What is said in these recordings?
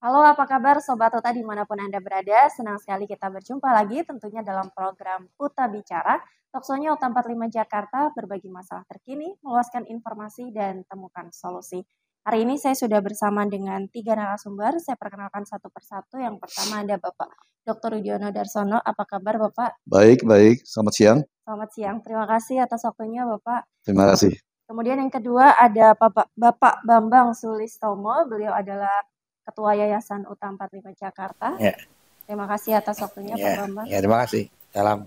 Halo, apa kabar Sobat Uta dimanapun Anda berada? Senang sekali kita berjumpa lagi tentunya dalam program Uta Bicara. Talkshow-nya Uta 45 Jakarta berbagi masalah terkini, meluaskan informasi dan temukan solusi. Hari ini saya sudah bersama dengan 3 narasumber. Saya perkenalkan satu persatu. Yang pertama ada Bapak Dr. Rudiono Darsono. Apa kabar Bapak? Baik, baik. Selamat siang. Selamat siang. Terima kasih atas waktunya Bapak. Terima kasih. Kemudian yang kedua ada Bapak Bambang Sulistomo. Beliau adalah Ketua Yayasan Uta 45 Jakarta. Ya. Terima kasih atas waktunya Pak Bambang. Ya, terima kasih. Salam.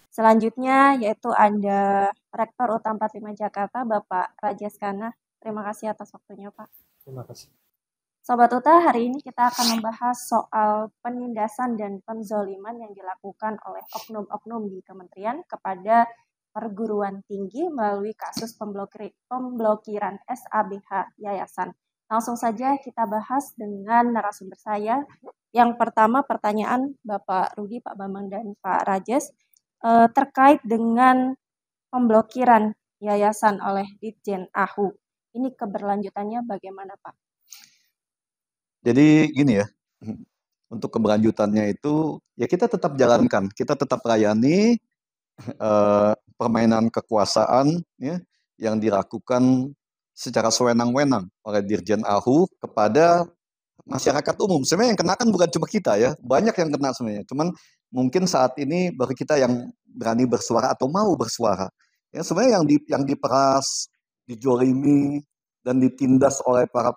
Selanjutnya yaitu ada Rektor Uta 45 Jakarta Bapak Rajes Kana. Terima kasih atas waktunya Pak. Terima kasih. Sobat Uta, hari ini kita akan membahas soal penindasan dan penzoliman yang dilakukan oleh oknum-oknum di kementerian kepada perguruan tinggi melalui kasus pemblokiran SABH Yayasan. Langsung saja kita bahas dengan narasumber saya. Yang pertama pertanyaan Bapak Rudi, Pak Bambang, dan Pak Rajes terkait dengan pemblokiran yayasan oleh Ditjen AHU. Ini keberlanjutannya bagaimana Pak? Jadi gini ya, untuk keberlanjutannya itu ya kita tetap jalankan, kita tetap layani permainan kekuasaan ya, yang dilakukan secara sewenang-wenang oleh Dirjen AHU kepada masyarakat umum. Sebenarnya yang kena kan bukan cuma kita ya, banyak yang kena sebenarnya. Cuman mungkin saat ini baru kita yang berani bersuara atau mau bersuara. Ya sebenarnya yang diperas, dijolimi dan ditindas oleh para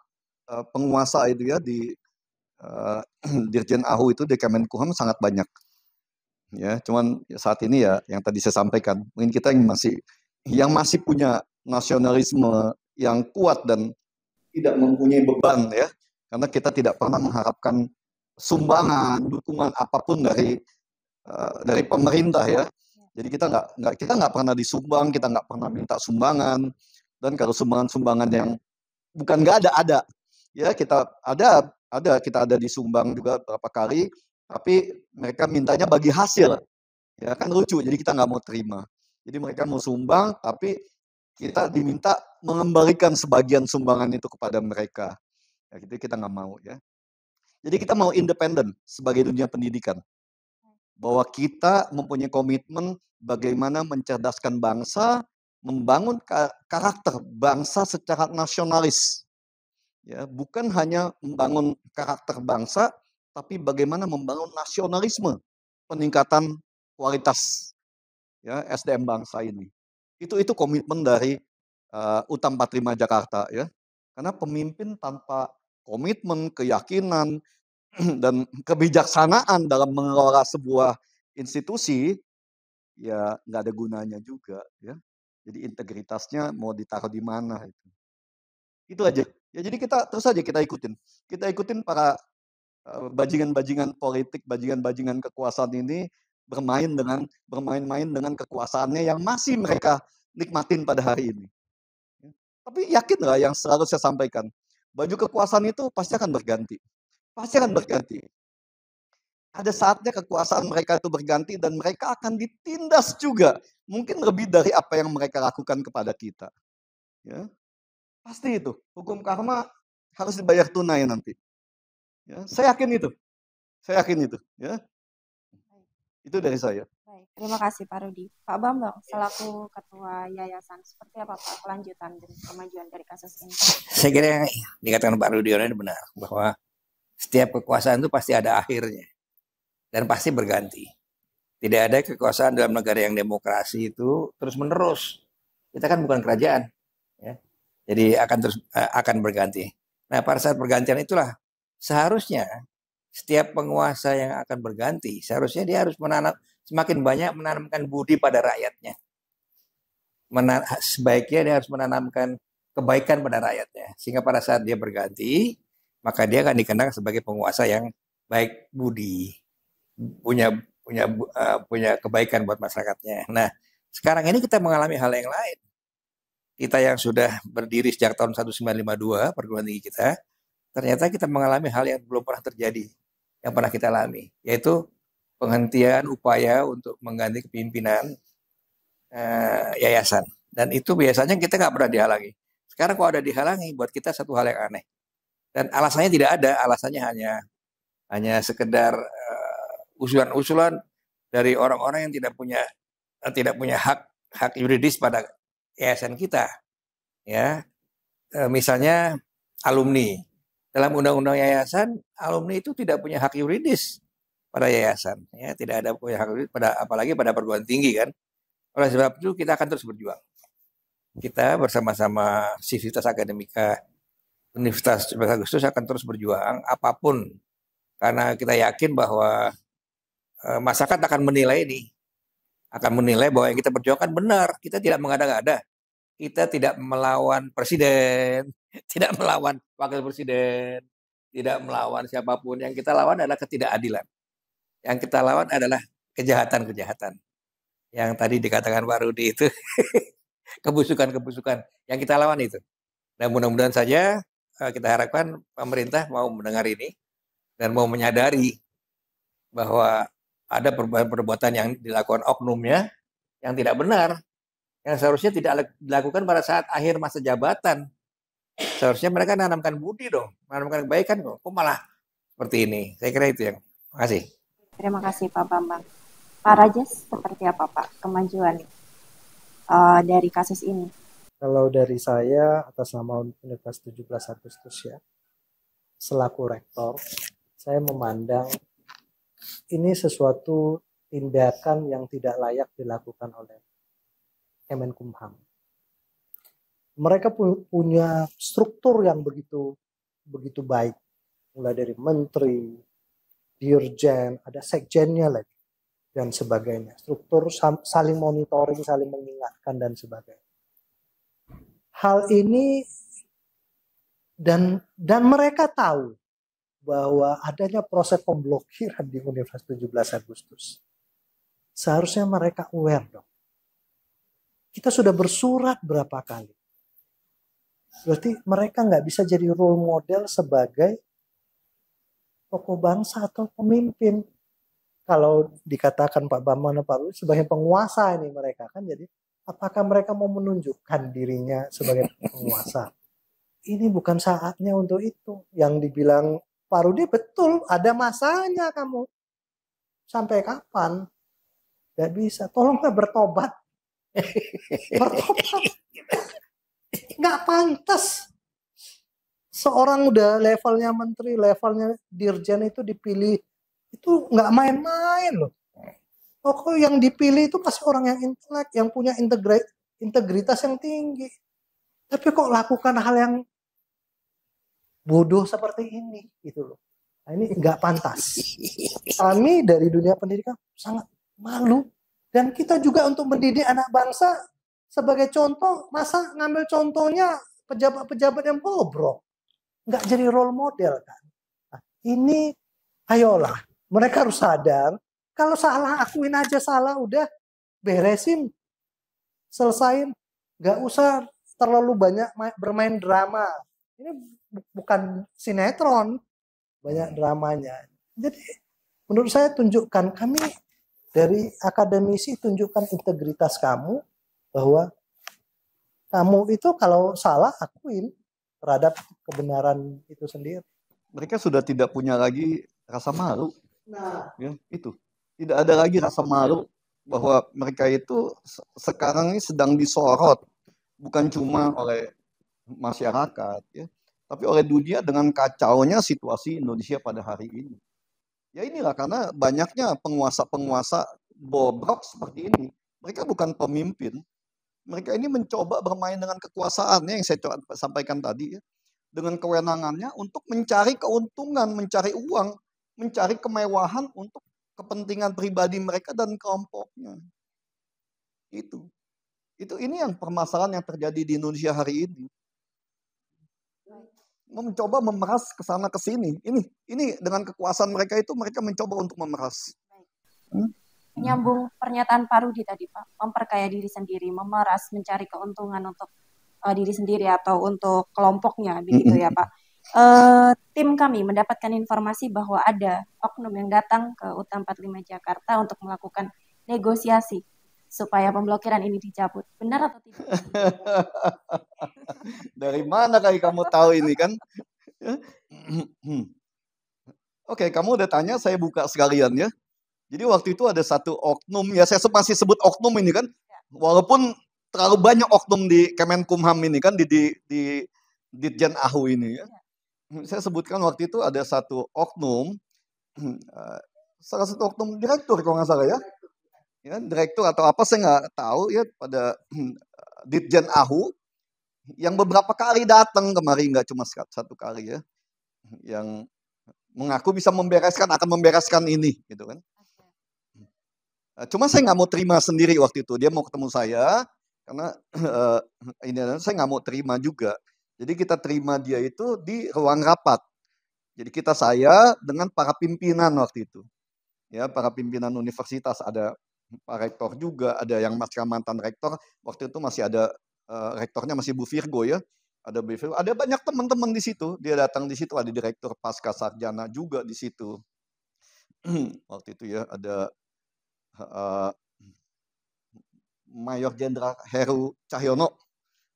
penguasa itu ya di Dirjen AHU itu di Kemenkumham sangat banyak. Ya, cuman saat ini ya yang tadi saya sampaikan, mungkin kita yang masih punya nasionalisme yang kuat dan tidak mempunyai beban ya, karena kita tidak pernah mengharapkan sumbangan, dukungan apapun dari pemerintah ya. Jadi kita nggak pernah disumbang, kita nggak pernah minta sumbangan, dan kalau sumbangan yang bukan nggak ada ya, kita ada disumbang juga beberapa kali, tapi mereka mintanya bagi hasil ya, kan lucu, jadi kita nggak mau terima. Jadi mereka mau sumbang tapi kita diminta mengembalikan sebagian sumbangan itu kepada mereka ya, gitu kita nggak mau ya. Jadi kita mau independen sebagai dunia pendidikan, bahwa kita mempunyai komitmen bagaimana mencerdaskan bangsa, membangun karakter bangsa secara nasionalis. Ya, bukan hanya membangun karakter bangsa, tapi bagaimana membangun nasionalisme, peningkatan kualitas ya SDM bangsa ini. Itu komitmen dari UTA 45 Jakarta ya. Karena pemimpin tanpa komitmen, keyakinan dan kebijaksanaan dalam mengelola sebuah institusi ya nggak ada gunanya juga ya. Jadi integritasnya mau ditaruh di mana itu. Itu aja. Ya jadi terus aja kita ikutin. Kita ikutin para bajingan-bajingan politik, bajingan-bajingan kekuasaan ini bermain-main dengan kekuasaannya yang masih mereka nikmatin pada hari ini. Tapi yakin nggak yang selalu saya sampaikan, baju kekuasaan itu pasti akan berganti. Pasti akan berganti. Ada saatnya kekuasaan mereka itu berganti dan mereka akan ditindas juga. Mungkin lebih dari apa yang mereka lakukan kepada kita. Ya. Pasti itu. Hukum karma harus dibayar tunai nanti. Ya, saya yakin itu. Saya yakin itu. Ya. Itu dari saya. Baik, terima kasih Pak Rudi. Pak Bambang, selaku Ketua Yayasan, seperti apa Pak kelanjutan dan kemajuan dari kasus ini? Saya kira yang dikatakan Pak Rudiono ini benar, bahwa setiap kekuasaan itu pasti ada akhirnya dan pasti berganti. Tidak ada kekuasaan dalam negara yang demokrasi itu terus menerus. Kita kan bukan kerajaan, ya. Jadi akan berganti. Nah, pada saat pergantian itulah seharusnya setiap penguasa yang akan berganti, seharusnya dia harus semakin banyak menanamkan budi pada rakyatnya. Sebaiknya dia harus menanamkan kebaikan pada rakyatnya, sehingga pada saat dia berganti, maka dia akan dikenal sebagai penguasa yang baik budi, punya kebaikan buat masyarakatnya. Nah, sekarang ini kita mengalami hal yang lain. Kita yang sudah berdiri sejak tahun 1952, perguruan tinggi kita, ternyata kita mengalami hal yang belum pernah terjadi, yang pernah kita alami, yaitu penghentian upaya untuk mengganti kepimpinan yayasan. Dan itu biasanya kita nggak pernah dihalangi. Sekarang kalau ada dihalangi, buat kita satu hal yang aneh. Dan alasannya tidak ada, alasannya hanya sekedar usulan-usulan dari orang-orang yang tidak punya hak yuridis pada yayasan kita, ya. Misalnya alumni. Dalam undang-undang yayasan, alumni itu tidak punya hak yuridis pada yayasan, ya, tidak ada punya hak yuridis apalagi pada perguruan tinggi kan. Oleh sebab itu kita akan terus berjuang. Kita bersama-sama Sivitas Akademika Universitas 17 Agustus akan terus berjuang apapun, karena kita yakin bahwa masyarakat akan menilai bahwa yang kita perjuangkan benar. Kita tidak mengada-ngada, kita tidak melawan presiden, tidak melawan wakil presiden, tidak melawan siapapun. Yang kita lawan adalah ketidakadilan. Yang kita lawan adalah kejahatan-kejahatan. Yang tadi dikatakan Pak Rudi itu kebusukan-kebusukan. Yang kita lawan itu. Dan mudah-mudahan saja kita harapkan pemerintah mau mendengar ini dan mau menyadari bahwa ada perbuatan yang dilakukan oknumnya yang tidak benar, yang seharusnya tidak dilakukan pada saat akhir masa jabatan. Seharusnya mereka menanamkan budi dong, menanamkan kebaikan kok. Kok malah seperti ini? Saya kira itu yang. Terima kasih. Terima kasih Pak Bambang. Pak Rajes, seperti apa Pak kemajuan dari kasus ini? Kalau dari saya atas nama Universitas 17 Agustus ya, selaku rektor, saya memandang ini sesuatu tindakan yang tidak layak dilakukan oleh Kemenkumham. Mereka punya struktur yang begitu baik, mulai dari menteri, dirjen, ada sekjennya lagi, dan sebagainya. Struktur saling monitoring, saling mengingatkan, dan sebagainya. Hal ini dan mereka tahu bahwa adanya proses pemblokiran di Universitas 17 Agustus. Seharusnya mereka aware dong. Kita sudah bersurat berapa kali. Berarti mereka nggak bisa jadi role model sebagai tokoh bangsa atau pemimpin. Kalau dikatakan Pak Bambang dan Pak Rudi sebagai penguasa ini mereka kan, jadi apakah mereka mau menunjukkan dirinya sebagai penguasa? Ini bukan saatnya untuk itu. Yang dibilang Pak Rudi betul, ada masanya kamu. Sampai kapan? Gak bisa. Tolonglah bertobat. Bertobat. Gak pantas. Seorang udah levelnya menteri, levelnya dirjen itu dipilih. Itu gak main-main loh. Pokoknya yang dipilih itu pasti orang yang intelek, yang punya integritas yang tinggi. Tapi kok lakukan hal yang bodoh seperti ini gitu loh. Nah, ini nggak pantas. Kami dari dunia pendidikan sangat malu, dan kita juga untuk mendidik anak bangsa sebagai contoh, masa ngambil contohnya pejabat-pejabat yang bobrok, nggak jadi role model kan. Nah, ini ayolah, mereka harus sadar kalau salah akuin aja salah, udah beresin, selesain, nggak usah terlalu banyak bermain drama. Ini bukan sinetron, banyak dramanya. Jadi menurut saya tunjukkan, kami dari akademisi tunjukkan integritas kamu, bahwa kamu itu kalau salah akuin terhadap kebenaran itu sendiri. Mereka sudah tidak punya lagi rasa malu. Nah, Ya, itu. Tidak ada lagi rasa malu bahwa mereka itu sekarang ini sedang disorot, bukan cuma oleh masyarakat, ya, tapi oleh dunia dengan kacaunya situasi Indonesia pada hari ini. Ya inilah karena banyaknya penguasa-penguasa bobrok seperti ini. Mereka bukan pemimpin. Mereka ini mencoba bermain dengan kekuasaannya yang saya sampaikan tadi, ya, dengan kewenangannya untuk mencari keuntungan, mencari uang, mencari kemewahan untuk kepentingan pribadi mereka dan kelompoknya. Ini yang permasalahan yang terjadi di Indonesia hari ini. Mencoba memeras ke sana ke sini. Ini dengan kekuasaan mereka itu, mereka mencoba untuk memeras. Menyambung pernyataan Pak Rudi tadi Pak, memperkaya diri sendiri, memeras, mencari keuntungan untuk diri sendiri atau untuk kelompoknya, begitu ya Pak. Tim kami mendapatkan informasi bahwa ada oknum yang datang ke UT 45 Jakarta untuk melakukan negosiasi supaya pemblokiran ini dicabut. Benar atau tidak? Dari mana kali kamu tahu ini kan? Ya. Oke, kamu udah tanya, saya buka sekalian ya. Jadi waktu itu ada satu oknum, ya saya masih sebut oknum ini kan, walaupun terlalu banyak oknum di Kemenkumham ini kan, di Ditjen AHU ini ya. Saya sebutkan waktu itu ada satu oknum, salah satu oknum direktur kalau nggak salah ya. Ya, direktur atau apa saya nggak tahu ya, pada Ditjen AHU yang beberapa kali datang kemari, nggak cuma satu kali ya, yang mengaku bisa akan membereskan ini gitu kan. Cuma saya nggak mau terima sendiri waktu itu, dia mau ketemu saya karena ini saya nggak mau terima juga. Jadi kita terima dia itu di ruang rapat. Jadi saya dengan para pimpinan waktu itu, ya para pimpinan universitas, ada Pak Rektor juga, ada yang mantan rektor, waktu itu masih ada rektornya masih Bu Virgo ya, ada Bu Virgo, ada banyak teman-teman di situ, dia datang di situ, ada direktur pasca sarjana juga di situ. Waktu itu ya ada Mayor Jenderal Heru Cahyono,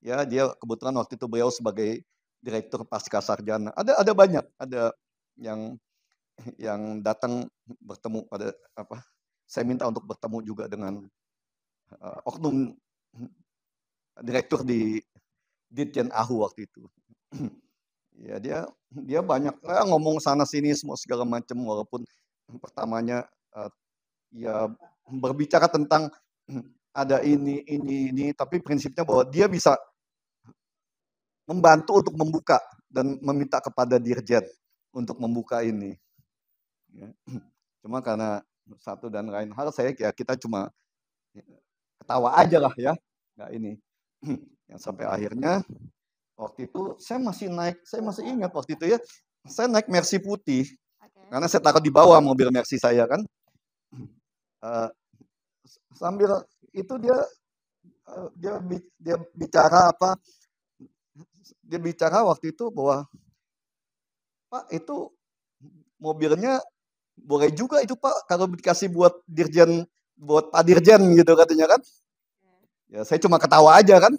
ya dia kebetulan waktu itu beliau sebagai direktur pasca sarjana. Ada banyak, ada yang datang bertemu pada apa? Saya minta untuk bertemu juga dengan oknum direktur di Ditjen AHU waktu itu. Ya dia banyak ngomong sana sini semua segala macam, walaupun pertamanya ya berbicara tentang ada ini, tapi prinsipnya bahwa dia bisa membantu untuk membuka dan meminta kepada dirjen untuk membuka ini. Ya. Cuma karena satu dan lain hal, kita cuma ketawa aja lah ya, nggak ini. Yang sampai akhirnya waktu itu saya masih ingat waktu itu ya, saya naik Mercy putih, karena saya taruh di bawah mobil Mercy saya kan. Sambil itu dia bicara apa? Dia bicara waktu itu bahwa Pak, itu mobilnya boleh juga itu Pak kalau dikasih buat dirjen, buat Pak Dirjen gitu katanya kan. Ya saya cuma ketawa aja kan.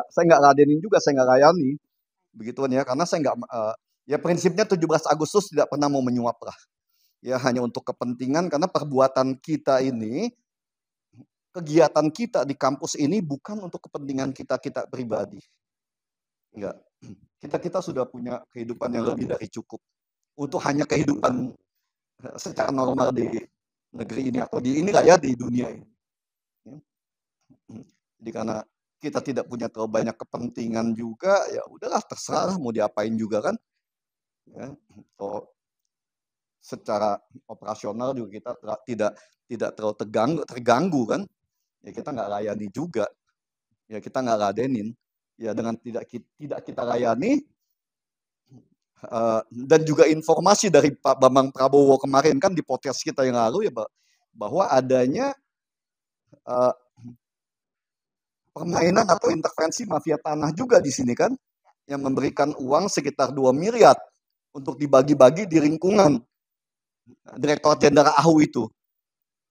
Saya nggak ladenin juga, saya nggak layani begituan ya, karena saya nggak ya prinsipnya 17 Agustus tidak pernah mau menyuap lah. Ya hanya untuk kepentingan, karena perbuatan kita ini, kegiatan kita di kampus ini bukan untuk kepentingan kita pribadi. Enggak. Kita sudah punya kehidupan yang lebih dari cukup untuk hanya kehidupan secara normal di negeri ini atau di inilah ya, di dunia ini. Jadi karena kita tidak punya terlalu banyak kepentingan juga, ya udahlah terserah mau diapain juga kan. Ya, secara operasional juga kita tidak terlalu terganggu kan. Ya kita nggak layani juga. Ya kita nggak ladenin. Ya dengan tidak kita layani, dan juga informasi dari Pak Bambang Prabowo kemarin kan di podcast kita yang lalu ya, bahwa adanya permainan atau intervensi mafia tanah juga di sini kan, yang memberikan uang sekitar 2 miliar untuk dibagi-bagi di lingkungan Direktur Jenderal AHU itu,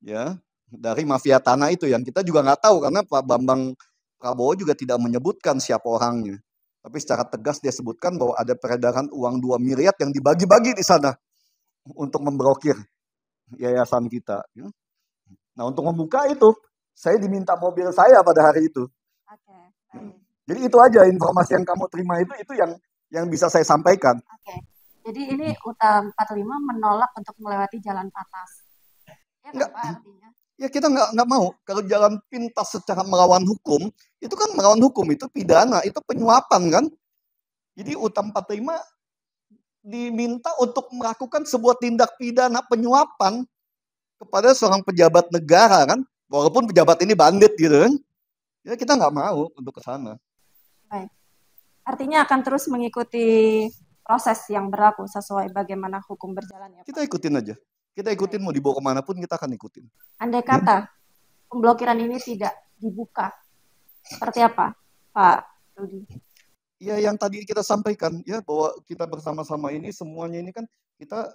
ya, dari mafia tanah itu yang kita juga nggak tahu karena Pak Bambang Prabowo juga tidak menyebutkan siapa orangnya. Tapi secara tegas dia sebutkan bahwa ada peredaran uang 2 miliar yang dibagi-bagi di sana untuk memblokir yayasan kita. Nah untuk membuka itu, saya diminta mobil saya pada hari itu. Jadi itu aja informasi yang kamu terima itu yang bisa saya sampaikan. Jadi ini UTA 45 menolak untuk melewati jalan patas. Ya enggak, Pak, artinya? Ya kita nggak mau. Kalau jalan pintas secara melawan hukum, itu kan melawan hukum, itu pidana, itu penyuapan kan. Jadi UTA 45 diminta untuk melakukan sebuah tindak pidana penyuapan kepada seorang pejabat negara kan. Walaupun pejabat ini bandit gitu kan. Ya kita nggak mau untuk ke sana. Baik. Artinya akan terus mengikuti proses yang berlaku sesuai bagaimana hukum berjalan ya Pak? Kita ikutin aja. Kita ikutin, mau dibawa kemanapun kita akan ikutin. Andai kata pemblokiran ini tidak dibuka, seperti apa Pak Rudi? Ya yang tadi kita sampaikan ya, bahwa kita bersama-sama ini semuanya ini kan kita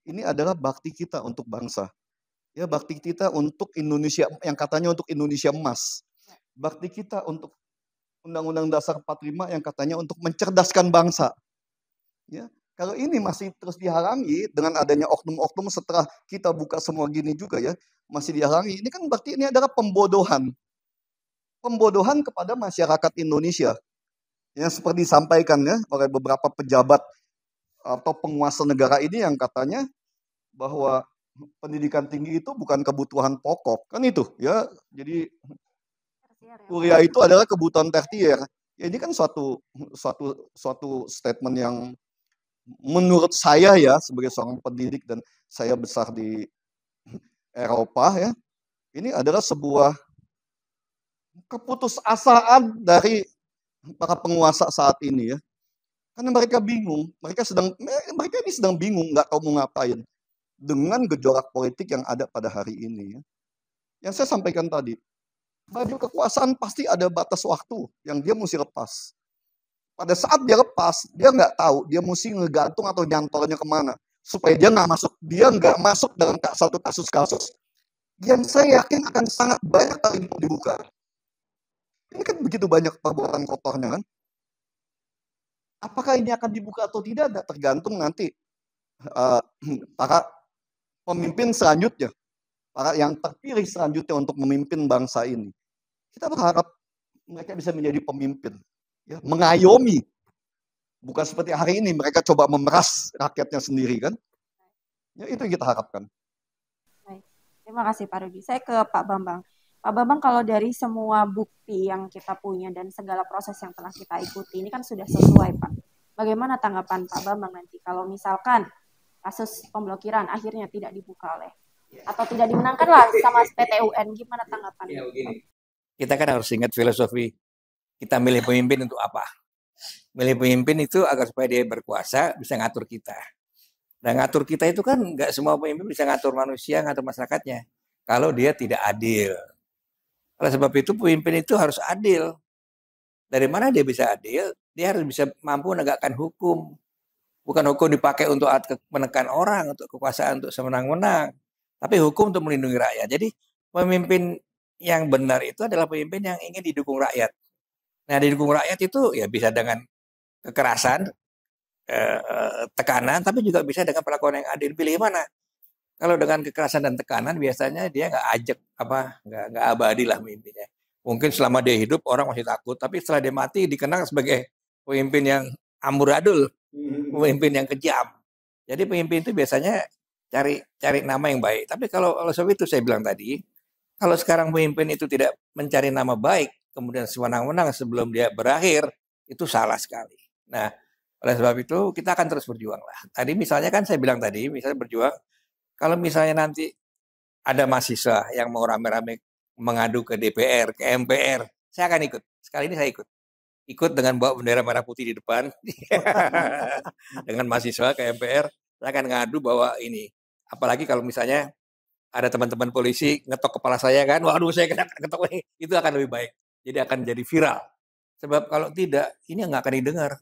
ini adalah bakti kita untuk bangsa. Ya bakti kita untuk Indonesia, yang katanya untuk Indonesia emas. Bakti kita untuk Undang-Undang Dasar 45 yang katanya untuk mencerdaskan bangsa. Ya, kalau ini masih terus dihalangi dengan adanya oknum-oknum setelah kita buka semua gini juga ya, masih dihalangi. Ini kan berarti ini adalah pembodohan. Pembodohan kepada masyarakat Indonesia. Yang seperti disampaikan ya oleh beberapa pejabat atau penguasa negara ini yang katanya bahwa pendidikan tinggi itu bukan kebutuhan pokok. Kan itu ya. Jadi kuliah itu adalah kebutuhan tersier. Ya, ini kan suatu statement yang menurut saya ya sebagai seorang pendidik dan saya besar di Eropa ya, ini adalah sebuah keputusasaan dari para penguasa saat ini ya. Karena mereka bingung, mereka ini sedang bingung, nggak tahu mau ngapain dengan gejolak politik yang ada pada hari ini ya. Yang saya sampaikan tadi, baju kekuasaan pasti ada batas waktu yang dia mesti lepas. Pada saat dia lepas, dia nggak tahu dia mesti ngegantung atau nyantolnya kemana supaya dia nggak masuk dalam satu kasus-kasus yang saya yakin akan sangat banyak kali dibuka. Ini kan begitu banyak perbuatan kotornya kan. Apakah ini akan dibuka atau tidak? Tergantung nanti para pemimpin selanjutnya, para yang terpilih selanjutnya untuk memimpin bangsa ini. Kita berharap mereka bisa menjadi pemimpin, ya, mengayomi. Bukan seperti hari ini mereka coba memeras rakyatnya sendiri kan. Ya, itu yang kita harapkan. Baik. Terima kasih Pak Rudi. Saya ke Pak Bambang. Pak Bambang, kalau dari semua bukti yang kita punya dan segala proses yang telah kita ikuti, ini kan sudah sesuai Pak. Bagaimana tanggapan Pak Bambang nanti kalau misalkan kasus pemblokiran akhirnya tidak dibuka oleh atau tidak dimenangkan lah sama PT UN, gimana tanggapan? Ya, kita kan harus ingat filosofi kita milih pemimpin untuk apa. Milih pemimpin itu agar supaya dia berkuasa bisa ngatur kita. Dan ngatur kita itu kan nggak semua pemimpin bisa ngatur manusia, ngatur masyarakatnya. Kalau dia tidak adil. Oleh sebab itu pemimpin itu harus adil. Dari mana dia bisa adil? Dia harus bisa mampu menegakkan hukum. Bukan hukum dipakai untuk menekan orang, untuk kekuasaan, untuk semenang-menang. Tapi hukum untuk melindungi rakyat. Jadi pemimpin yang benar itu adalah pemimpin yang ingin didukung rakyat. Nah, didukung rakyat itu ya bisa dengan kekerasan, tekanan, tapi juga bisa dengan perlakuan yang adil. Pilih mana? Kalau dengan kekerasan dan tekanan biasanya dia nggak abadi lah pemimpinnya. Mungkin selama dia hidup orang masih takut, tapi setelah dia mati dikenang sebagai pemimpin yang amburadul, pemimpin yang kejam. Jadi pemimpin itu biasanya cari nama yang baik. Tapi kalau sebab itu saya bilang tadi, kalau sekarang pemimpin itu tidak mencari nama baik, kemudian sewenang-wenang sebelum dia berakhir, itu salah sekali. Nah, oleh sebab itu kita akan terus berjuang lah. Tadi misalnya kan saya bilang tadi, misalnya berjuang, kalau misalnya nanti ada mahasiswa yang mau rame-rame mengadu ke DPR, ke MPR, saya akan ikut. Sekali ini saya ikut. Ikut dengan bawa bendera merah putih di depan. Dengan mahasiswa ke MPR, saya akan ngadu bahwa ini. Apalagi kalau misalnya ada teman-teman polisi ngetok kepala saya kan, waduh saya kena ketok, itu akan lebih baik. Jadi akan jadi viral. Sebab kalau tidak, ini nggak akan didengar.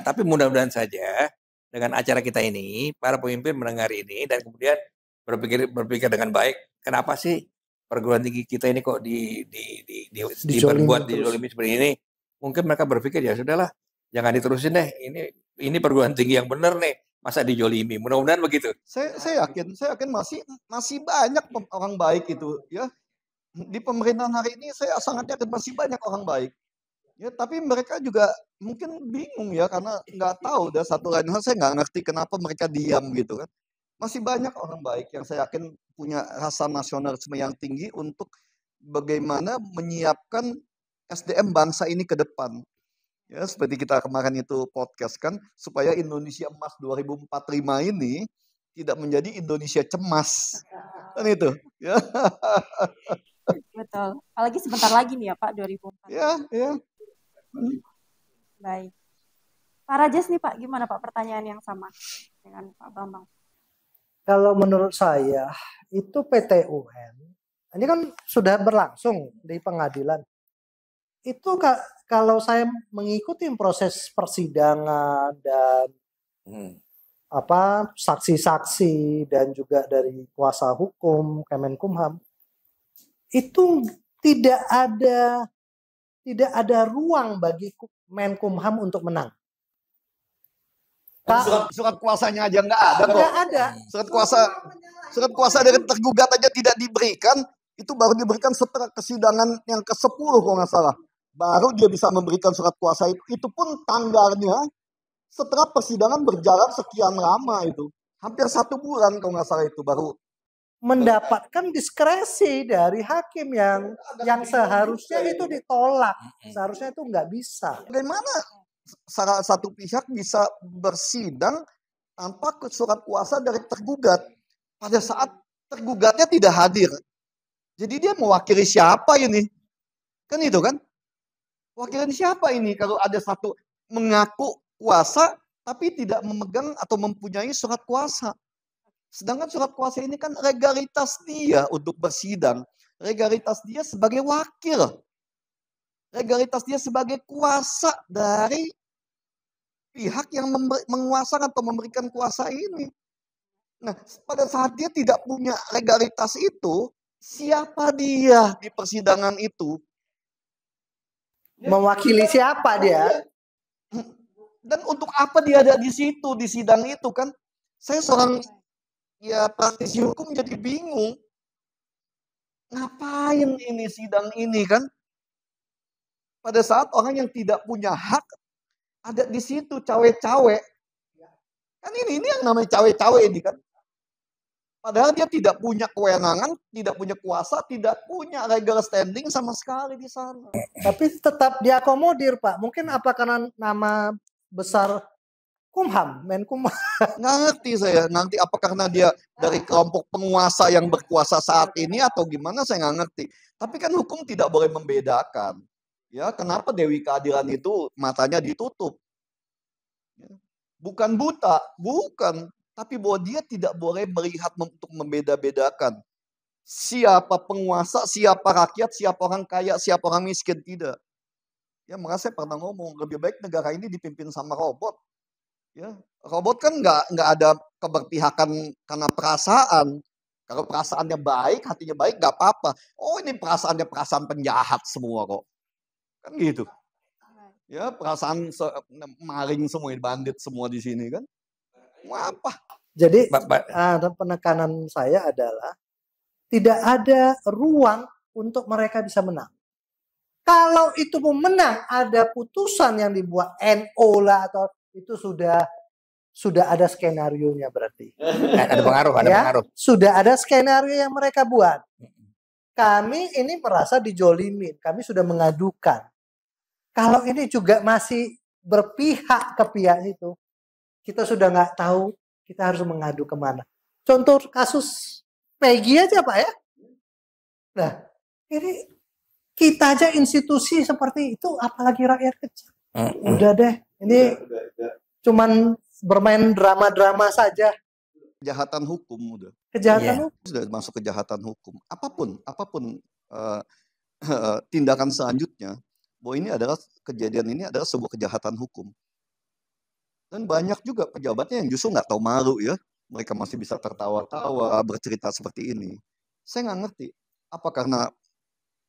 Tapi mudah-mudahan saja dengan acara kita ini, para pemimpin mendengar ini dan kemudian berpikir dengan baik. Kenapa sih perguruan tinggi kita ini kok dibuat dizolimi seperti ini? Mungkin mereka berpikir ya sudahlah, jangan diterusin deh. Ini perguruan tinggi yang benar nih, masa dijolimi. Mudah-mudahan begitu. Saya yakin masih banyak orang baik itu ya. Di pemerintahan hari ini saya sangat yakin masih banyak orang baik. Ya, tapi mereka juga mungkin bingung ya karena nggak tahu. Dan satu lain hal saya nggak ngerti kenapa mereka diam gitu kan. Masih banyak orang baik yang saya yakin punya rasa nasionalisme yang tinggi untuk bagaimana menyiapkan SDM bangsa ini ke depan. Ya, seperti kita kemarin itu podcast kan, supaya Indonesia Emas 2045 ini tidak menjadi Indonesia cemas. Kan itu. Ya. Betul. Apalagi sebentar lagi nih ya Pak, 2004. Ya. Baik. Pak Rajes nih Pak, gimana Pak pertanyaan yang sama dengan Pak Bambang? Kalau menurut saya itu PT UN ini kan sudah berlangsung di pengadilan. Itu kalau saya mengikuti proses persidangan dan saksi-saksi dan juga dari kuasa hukum Kemenkumham, itu tidak ada tidak ada ruang bagi Menkumham untuk menang. Pak, Surat kuasanya aja nggak ada kok. nggak ada. Surat kuasa dari tergugat aja tidak diberikan, itu baru diberikan setelah kesidangan yang ke-10 kalau nggak salah. Baru dia bisa memberikan surat kuasa itu. Itu pun tanggalnya setelah persidangan berjalan sekian lama itu. Hampir 1 bulan kalau nggak salah itu baru. Mendapatkan diskresi dari hakim yang seharusnya itu ditolak. Seharusnya itu nggak bisa. Bagaimana salah satu pihak bisa bersidang tanpa surat kuasa dari tergugat pada saat tergugatnya tidak hadir. Jadi dia mewakili siapa ini? Kan itu kan? Wakilin siapa ini kalau ada satu mengaku kuasa tapi tidak memegang atau mempunyai surat kuasa? Sedangkan surat kuasa ini kan legalitas dia untuk bersidang. Legalitas dia sebagai wakil. Legalitas dia sebagai kuasa dari pihak yang menguasakan atau memberikan kuasa ini. Nah, pada saat dia tidak punya legalitas itu, siapa dia di persidangan itu? Mewakili siapa dia? Dan untuk apa dia ada di situ, di sidang itu kan? Saya seorang praktisi hukum jadi bingung. Ngapain ini sidang ini kan? Pada saat orang yang tidak punya hak ada di situ cawe-cawe. Kan ini yang namanya cawe-cawe ini kan. Padahal dia tidak punya kewenangan, tidak punya kuasa, tidak punya legal standing sama sekali di sana. Tapi tetap diakomodir, Pak. Mungkin apa karena nama besar Kumham, Menkumham. Nggak ngerti saya. Nanti apa karena dia dari kelompok penguasa yang berkuasa saat ini atau gimana saya nggak ngerti. Tapi kan hukum tidak boleh membedakan. Ya, kenapa Dewi Keadilan itu matanya ditutup? Bukan buta, bukan. Tapi bahwa dia tidak boleh melihat untuk membeda-bedakan. Siapa penguasa, siapa rakyat, siapa orang kaya, siapa orang miskin, tidak. Ya, makanya saya pernah ngomong, lebih baik negara ini dipimpin sama robot. Ya, robot kan nggak ada keberpihakan karena perasaan. Kalau perasaannya baik, hatinya baik, nggak apa-apa. Oh, ini perasaannya perasaan penjahat semua kok. Kan gitu. Ya, perasaan maling semua, bandit semua di sini kan. Mau apa? Jadi penekanan saya adalah tidak ada ruang untuk mereka bisa menang. Kalau itu pun menang, ada putusan yang dibuat NO lah atau itu sudah ada skenarionya berarti. Ada pengaruh, pengaruh. Sudah ada skenario yang mereka buat. Kami ini merasa dijolimin, kami sudah mengadukan. Kalau ini juga masih berpihak ke pihak itu, kita sudah nggak tahu kita harus mengadu kemana. Contoh kasus Peggy aja Pak ya. Nah, ini kita aja institusi seperti itu, apalagi rakyat kecil. Udah deh, ini cuman bermain drama-drama saja. Kejahatan hukum udah. Kejahatan hukum. Sudah masuk kejahatan hukum. Apapun tindakan selanjutnya, bahwa ini adalah kejadian ini adalah sebuah kejahatan hukum. Dan banyak juga pejabatnya yang justru nggak tahu malu ya. Mereka masih bisa tertawa-tawa bercerita seperti ini. Saya nggak ngerti. Apa karena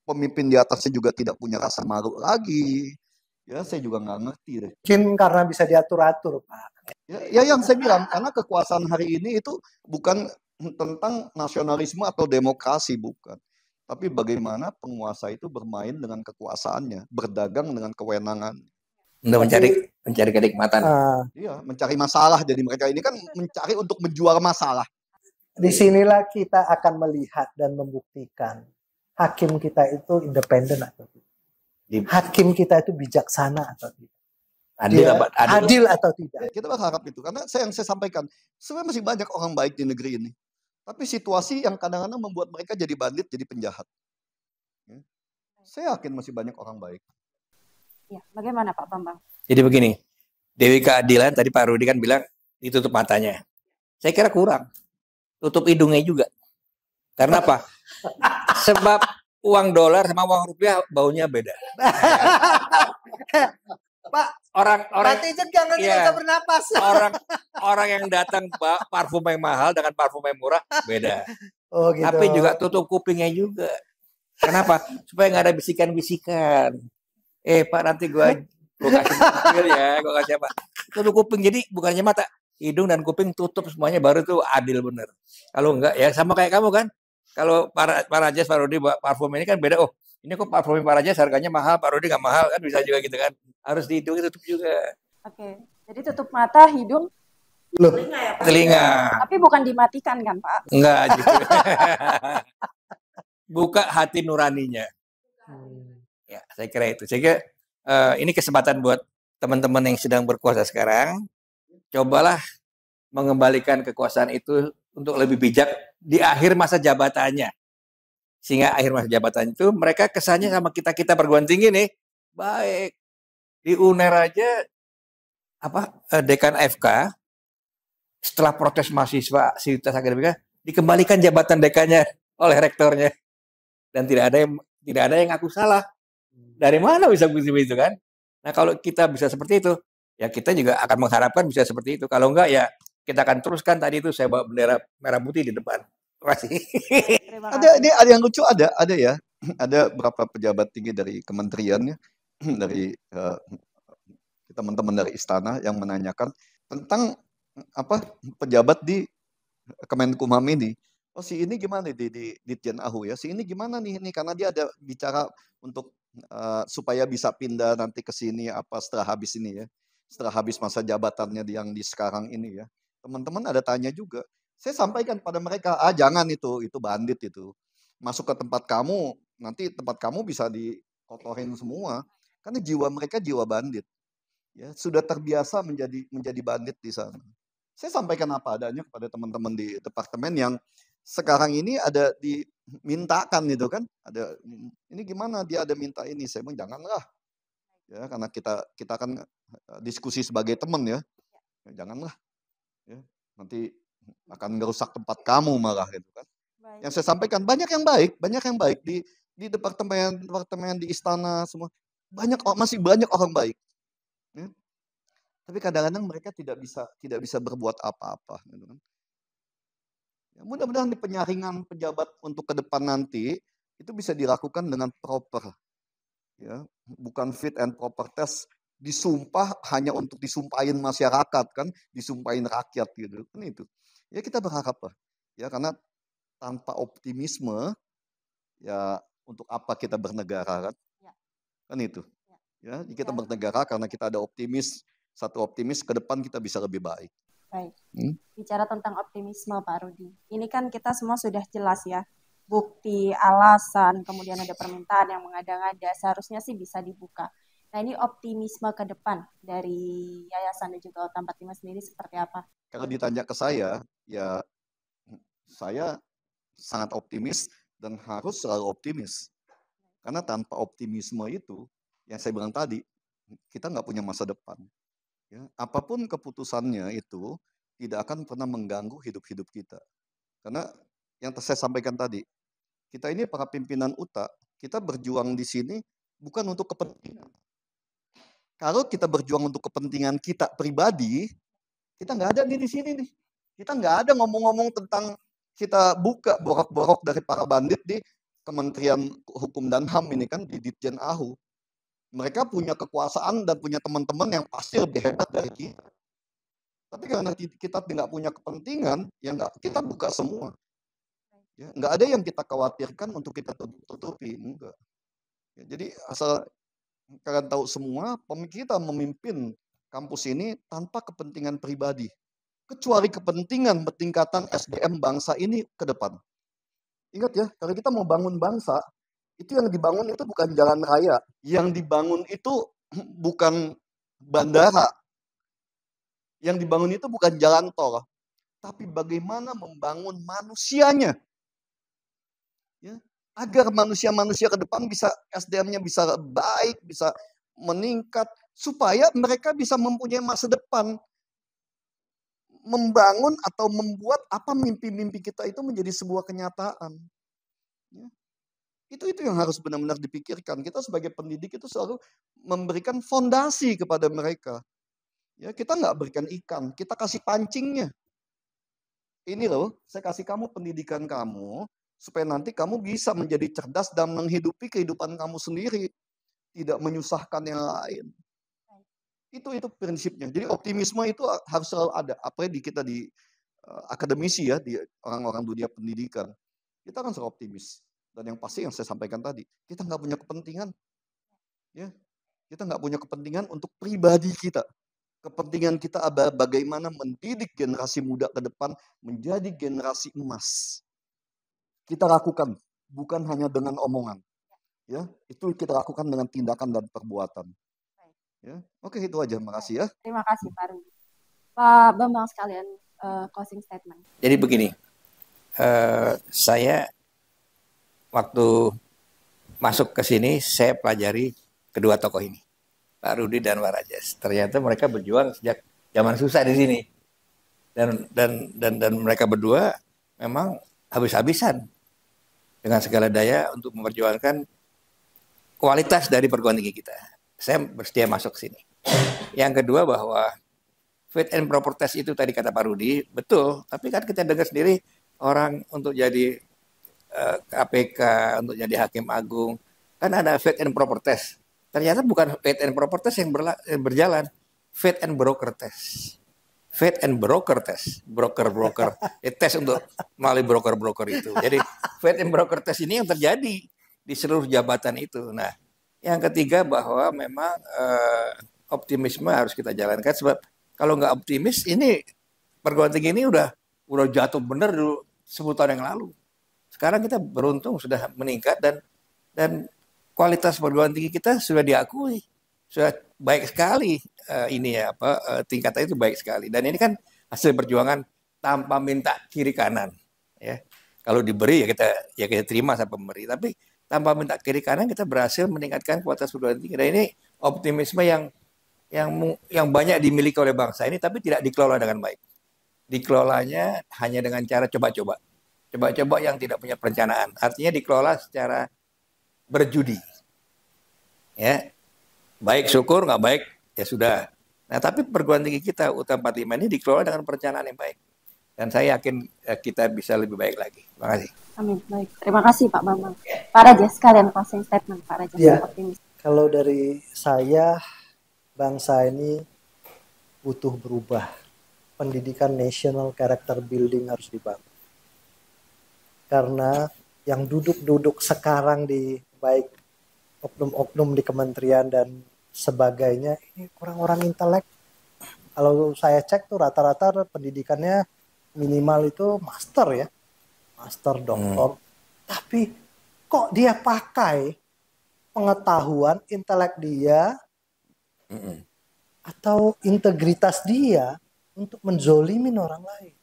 pemimpin di atasnya juga tidak punya rasa malu lagi? Ya, saya juga nggak ngerti deh. Mungkin karena bisa diatur-atur, Pak. Ya, yang saya bilang, karena kekuasaan hari ini itu bukan tentang nasionalisme atau demokrasi, bukan. Tapi bagaimana penguasa itu bermain dengan kekuasaannya, berdagang dengan kewenangan. Untuk mencari kenikmatan. Iya, mencari masalah. Jadi mereka ini kan mencari untuk menjual masalah. Disinilah kita akan melihat dan membuktikan hakim kita itu independen atau tidak. Hakim kita itu bijaksana atau tidak. Adil atau tidak. Kita berharap itu. Karena yang saya sampaikan, sebenarnya masih banyak orang baik di negeri ini. Tapi situasi yang kadang-kadang membuat mereka jadi bandit, jadi penjahat. Saya yakin masih banyak orang baik. Ya, bagaimana Pak Bambang? Jadi begini, Dewi Keadilan tadi Pak Rudi kan bilang ditutup matanya. Saya kira kurang. Tutup hidungnya juga. Karena apa? Sebab uang dolar sama uang rupiah baunya beda. Pak, orang netizen jangan bisa bernapas. Orang yang datang parfum yang mahal dengan parfum yang murah beda. Oh, gitu. Tapi juga tutup kupingnya juga. Kenapa? Supaya nggak ada bisikan-bisikan. Pak nanti gua kasih mobil ya, gua kasih apa. Tutup kuping, jadi bukannya mata, hidung dan kuping tutup semuanya baru tuh adil bener. Kalau enggak ya sama kayak kamu kan. Kalau Pak Rajas, Pak Rudi parfum ini kan beda. Oh, ini kok parfum Pak Rajas harganya mahal, Pak Rudi nggak mahal kan bisa juga gitu kan. Harus dihitung tutup juga. Oke, jadi tutup mata, hidung, Loh, telinga ya Pak? Telinga. Tapi bukan dimatikan kan Pak? Enggak gitu. Buka hati nuraninya. Ya, saya kira itu. Saya kira ini kesempatan buat teman-teman yang sedang berkuasa sekarang. Cobalah mengembalikan kekuasaan itu untuk lebih bijak di akhir masa jabatannya. Sehingga akhir masa jabatan itu mereka kesannya sama kita perguruan tinggi nih baik. Di UNER aja dekan FK setelah protes mahasiswa Sivitas Akademika dikembalikan jabatan dekannya oleh rektornya dan tidak ada yang ngaku salah. Dari mana bisa begitu kan? Nah, kalau kita bisa seperti itu, ya kita juga akan mengharapkan bisa seperti itu. Kalau enggak ya kita akan teruskan tadi itu saya bawa bendera merah putih di depan. Terima kasih. Ada yang lucu, ada ya. Ada beberapa pejabat tinggi dari kementerian ya, dari teman-teman dari istana yang menanyakan tentang pejabat di Kemenkumham ini. Oh, si ini gimana di Ditjen Ahu ya? Si ini gimana nih? Karena dia ada bicara untuk supaya bisa pindah nanti ke sini setelah habis ini ya. Setelah habis masa jabatannya yang di sekarang ini ya. Teman-teman ada tanya juga. Saya sampaikan pada mereka, jangan itu bandit itu. Masuk ke tempat kamu, nanti tempat kamu bisa dikotorin semua. Karena jiwa mereka jiwa bandit. Ya, sudah terbiasa menjadi bandit di sana. Saya sampaikan apa adanya kepada teman-teman di departemen yang sekarang ini ada dimintakan gitu kan. Ini gimana dia ada minta ini. Saya bilang janganlah. Ya, karena kita kan diskusi sebagai teman ya. Janganlah. Ya, nanti akan merusak tempat kamu malah gitu kan. Baik. Yang saya sampaikan banyak yang baik di departemen di istana semua. Masih banyak orang baik. Ya. Tapi kadang-kadang mereka tidak bisa berbuat apa-apa. Gitu kan. Ya, mudah-mudahan di penyaringan pejabat untuk ke depan nanti itu bisa dilakukan dengan proper, ya, bukan fit and proper test. Disumpah hanya untuk disumpahin masyarakat kan, disumpahin rakyat gitu kan itu. Ya kita berharap lah, ya karena tanpa optimisme, ya untuk apa kita bernegara kan? Ya. Kan itu. Ya, kita bernegara karena kita ada satu optimis ke depan kita bisa lebih baik. Baik. Bicara tentang optimisme Pak Rudi. Ini kan kita semua sudah jelas ya. Bukti, alasan, kemudian ada permintaan yang mengada-ngada. Seharusnya sih bisa dibuka. Nah ini optimisme ke depan dari Yayasan dan juga UTAM 45 sendiri seperti apa? Kalau ditanya ke saya, ya saya sangat optimis dan harus selalu optimis. Karena tanpa optimisme itu, yang saya bilang tadi, kita nggak punya masa depan. Ya, apapun keputusannya itu tidak akan pernah mengganggu hidup-hidup kita. Karena yang saya sampaikan tadi, kita ini para pimpinan UTA, kita berjuang di sini bukan untuk kepentingan. Kalau kita berjuang untuk kepentingan kita pribadi, kita nggak ada di sini nih. Kita nggak ada ngomong-ngomong tentang kita buka borok-borok dari para bandit di Kementerian Hukum dan HAM ini kan di Ditjen Ahu. Mereka punya kekuasaan dan punya teman-teman yang pasti lebih hebat dari kita. Tapi karena kita tidak punya kepentingan, ya kita buka semua. Ya, nggak ada yang kita khawatirkan untuk kita tutupi, enggak. Ya, jadi asal kalian tahu semua, kita memimpin kampus ini tanpa kepentingan pribadi, kecuali kepentingan peningkatan SDM bangsa ini ke depan. Ingat ya, kalau kita mau bangun bangsa, itu yang dibangun itu bukan jalan raya. Yang dibangun itu bukan bandara. Yang dibangun itu bukan jalan tol. Tapi bagaimana membangun manusianya. Ya, agar manusia-manusia ke depan bisa SDM-nya bisa baik, bisa meningkat. Supaya mereka bisa mempunyai masa depan. Membangun atau membuat apa mimpi-mimpi kita itu menjadi sebuah kenyataan. Ya. Itu yang harus benar-benar dipikirkan. Kita sebagai pendidik itu selalu memberikan fondasi kepada mereka. Ya, kita nggak berikan ikan, kita kasih pancingnya. Ini loh, saya kasih kamu pendidikan kamu, supaya nanti kamu bisa menjadi cerdas dan menghidupi kehidupan kamu sendiri. tidak menyusahkan yang lain. Itu prinsipnya. Jadi optimisme itu harus selalu ada. Apalagi kita di akademisi ya, di orang-orang dunia pendidikan. Kita kan selalu optimis. Dan yang pasti yang saya sampaikan tadi, kita nggak punya kepentingan. Ya, kita nggak punya kepentingan untuk pribadi kita. Kepentingan kita adalah bagaimana mendidik generasi muda ke depan menjadi generasi emas. Kita lakukan, bukan hanya dengan omongan. Ya, itu kita lakukan dengan tindakan dan perbuatan. Ya, oke itu aja, makasih ya. Terima kasih Pak Rudi. Pak Bambang sekalian closing statement. Jadi begini, saya waktu masuk ke sini saya pelajari kedua tokoh ini, Pak Rudi dan Pak Rajas. Ternyata mereka berjuang sejak zaman susah di sini, dan mereka berdua memang habis-habisan dengan segala daya untuk memperjuangkan kualitas dari perguruan tinggi kita. Saya bersedia masuk sini. Yang kedua bahwa fit and proper test itu tadi kata Pak Rudi, betul. Tapi kan kita dengar sendiri orang untuk jadi KPK, untuk jadi Hakim Agung, kan ada fit and proper test. Ternyata bukan fit and proper test yang berjalan, fit and broker test. Fit and broker test, broker, tes untuk melalui broker itu. Jadi fit and broker test ini yang terjadi di seluruh jabatan itu. Nah, yang ketiga bahwa memang optimisme harus kita jalankan, sebab kalau nggak optimis ini perguruan tinggi ini udah jatuh bener dulu 10 tahun yang lalu. Sekarang kita beruntung sudah meningkat dan kualitas perguruan tinggi kita sudah diakui, sudah baik sekali tingkatnya itu baik sekali. Dan ini kan hasil perjuangan tanpa minta kiri kanan, ya. Kalau diberi ya kita terima sama pemberi, tapi tanpa minta kiri kanan kita berhasil meningkatkan kualitas perguruan tinggi. Dan ini optimisme yang banyak dimiliki oleh bangsa ini, tapi tidak dikelola dengan baik. Dikelolanya hanya dengan cara coba-coba yang tidak punya perencanaan. Artinya dikelola secara berjudi. Ya, baik syukur, nggak baik ya sudah. Nah, tapi perguruan tinggi kita UT 45 ini dikelola dengan perencanaan yang baik. Dan saya yakin kita bisa lebih baik lagi. Terima kasih. Amin. Baik. Terima kasih Pak Bambang. Pak Rajas sekalian closing statement Pak Rajas. Ya, kalau dari saya, bangsa ini butuh berubah. Pendidikan national character building harus dibangun. Karena yang duduk-duduk sekarang di baik oknum-oknum di kementerian dan sebagainya, ini orang-orang intelek. Kalau saya cek tuh rata-rata pendidikannya minimal itu master ya. Master, doktor. Tapi kok dia pakai pengetahuan, intelek dia, atau integritas dia untuk menzolimin orang lain.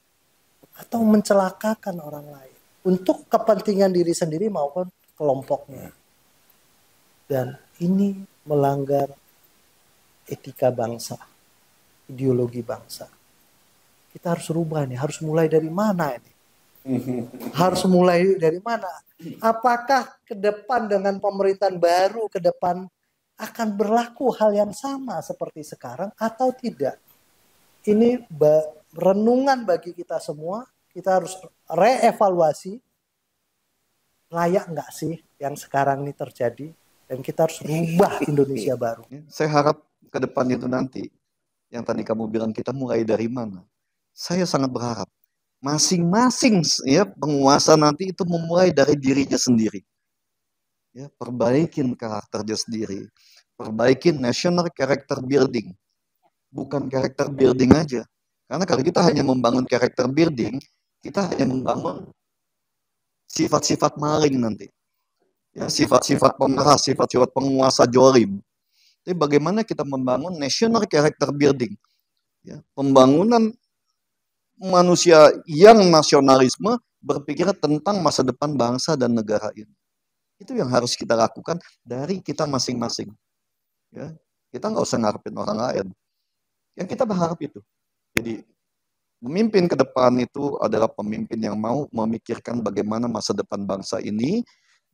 Atau mencelakakan orang lain. Untuk kepentingan diri sendiri maupun kelompoknya. Dan ini melanggar etika bangsa. Ideologi bangsa. Kita harus rubah nih. Harus mulai dari mana ini? Harus mulai dari mana? Apakah ke depan dengan pemerintahan baru ke depan akan berlaku hal yang sama seperti sekarang atau tidak? Ini renungan bagi kita semua. Kita harus reevaluasi. Layak nggak sih yang sekarang ini terjadi? Dan kita harus rubah Indonesia baru. Saya harap ke depan itu nanti, yang tadi kamu bilang kita mulai dari mana? Saya sangat berharap masing-masing ya penguasa nanti itu memulai dari dirinya sendiri. Ya, perbaikin karakternya sendiri. Perbaikin national character building. Bukan character building aja. Karena kalau kita hanya membangun character building, kita hanya membangun sifat-sifat maling nanti. Ya, sifat-sifat pemarah, sifat-sifat penguasa jolim. Tapi bagaimana kita membangun national character building? Ya, pembangunan manusia yang nasionalisme berpikir tentang masa depan bangsa dan negara ini. Itu yang harus kita lakukan dari kita masing-masing. Ya, kita nggak usah ngarepin orang lain. Yang kita berharap itu. Jadi pemimpin ke depan itu adalah pemimpin yang mau memikirkan bagaimana masa depan bangsa ini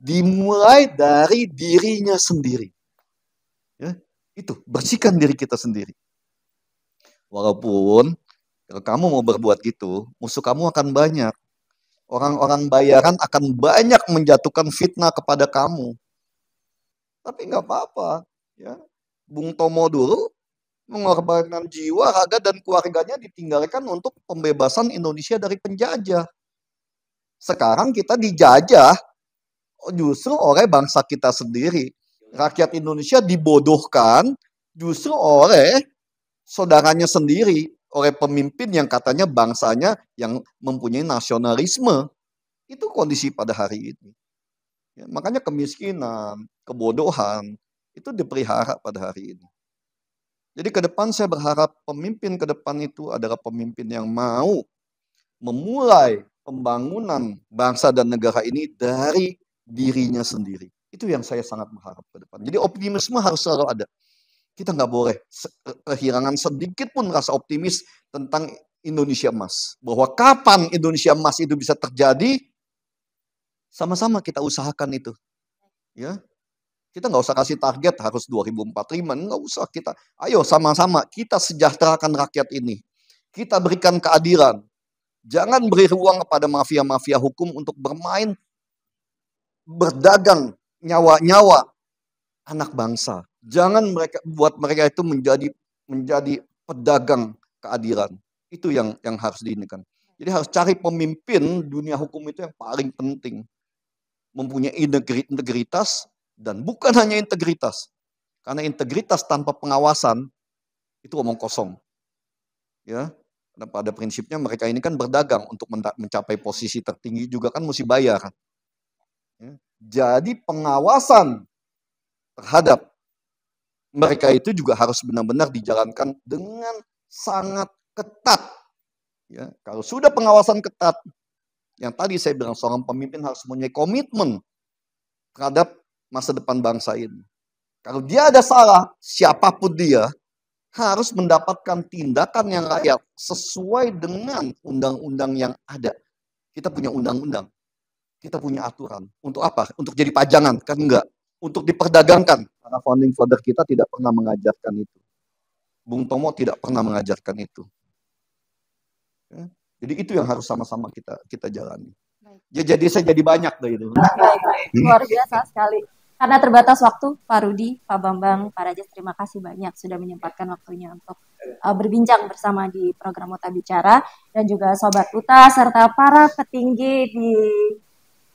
dimulai dari dirinya sendiri. Ya, itu bersihkan diri kita sendiri. Walaupun kalau kamu mau berbuat gitu, musuh kamu akan banyak. Orang-orang bayaran akan banyak menjatuhkan fitnah kepada kamu. Tapi nggak apa-apa, ya. Bung Tomo dulu mengorbankan jiwa, raga, dan keluarganya ditinggalkan untuk pembebasan Indonesia dari penjajah. Sekarang kita dijajah justru oleh bangsa kita sendiri. Rakyat Indonesia dibodohkan justru oleh saudaranya sendiri, oleh pemimpin yang katanya bangsanya yang mempunyai nasionalisme. Itu kondisi pada hari ini. Ya, makanya kemiskinan, kebodohan, itu dipelihara pada hari ini. Jadi ke depan saya berharap pemimpin ke depan itu adalah pemimpin yang mau memulai pembangunan bangsa dan negara ini dari dirinya sendiri. Itu yang saya sangat berharap ke depan. Jadi optimisme harus selalu ada. Kita nggak boleh kehilangan sedikit pun rasa optimis tentang Indonesia Emas. Bahwa kapan Indonesia Emas itu bisa terjadi, sama-sama kita usahakan itu. Ya, kita nggak usah kasih target harus 2045, nggak usah kita. Ayo sama-sama kita sejahterakan rakyat ini. Kita berikan keadilan. Jangan beri ruang kepada mafia-mafia hukum untuk bermain, berdagang nyawa-nyawa anak bangsa. Jangan buat mereka itu menjadi pedagang keadilan. Itu yang harus diinikan. Jadi harus cari pemimpin dunia hukum itu yang paling penting. Mempunyai integritas dan bukan hanya integritas. Karena integritas tanpa pengawasan itu omong kosong. Ya. Dan pada prinsipnya mereka ini kan berdagang untuk mencapai posisi tertinggi juga kan mesti bayar. Ya. Jadi pengawasan terhadap mereka itu juga harus benar-benar dijalankan dengan sangat ketat. Ya, kalau sudah pengawasan ketat, yang tadi saya bilang seorang pemimpin harus mempunyai komitmen terhadap masa depan bangsa ini. Kalau dia ada salah, siapapun dia harus mendapatkan tindakan yang layak sesuai dengan undang-undang yang ada. Kita punya undang-undang, kita punya aturan. Untuk apa? Untuk jadi pajangan? Kan enggak. Untuk diperdagangkan. Karena founding father kita tidak pernah mengajarkan itu. Bung Tomo tidak pernah mengajarkan itu. Ya. Jadi itu yang harus sama-sama kita jalani. Ya, jadi saya jadi banyak deh itu. Baik. Luar biasa sekali. Karena terbatas waktu, Pak Rudi, Pak Bambang, Pak Rajes, terima kasih banyak sudah menyempatkan waktunya untuk berbincang bersama di program Uta Bicara, dan juga Sobat Uta serta para petinggi di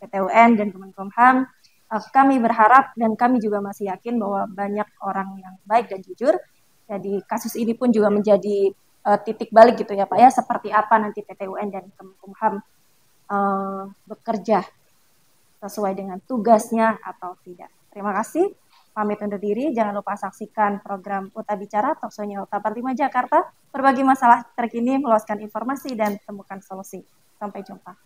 PT UN dan Kemenkumham. Kami berharap dan kami juga masih yakin bahwa banyak orang yang baik dan jujur. Jadi kasus ini pun juga menjadi titik balik gitu ya Pak ya, seperti apa nanti PT UN dan Kemenkumham bekerja sesuai dengan tugasnya atau tidak. Terima kasih. Pamit undur diri. Jangan lupa saksikan program Uta Bicara, talkshow-nya Uta 45 Jakarta. Berbagi masalah terkini, meluaskan informasi, dan temukan solusi. Sampai jumpa.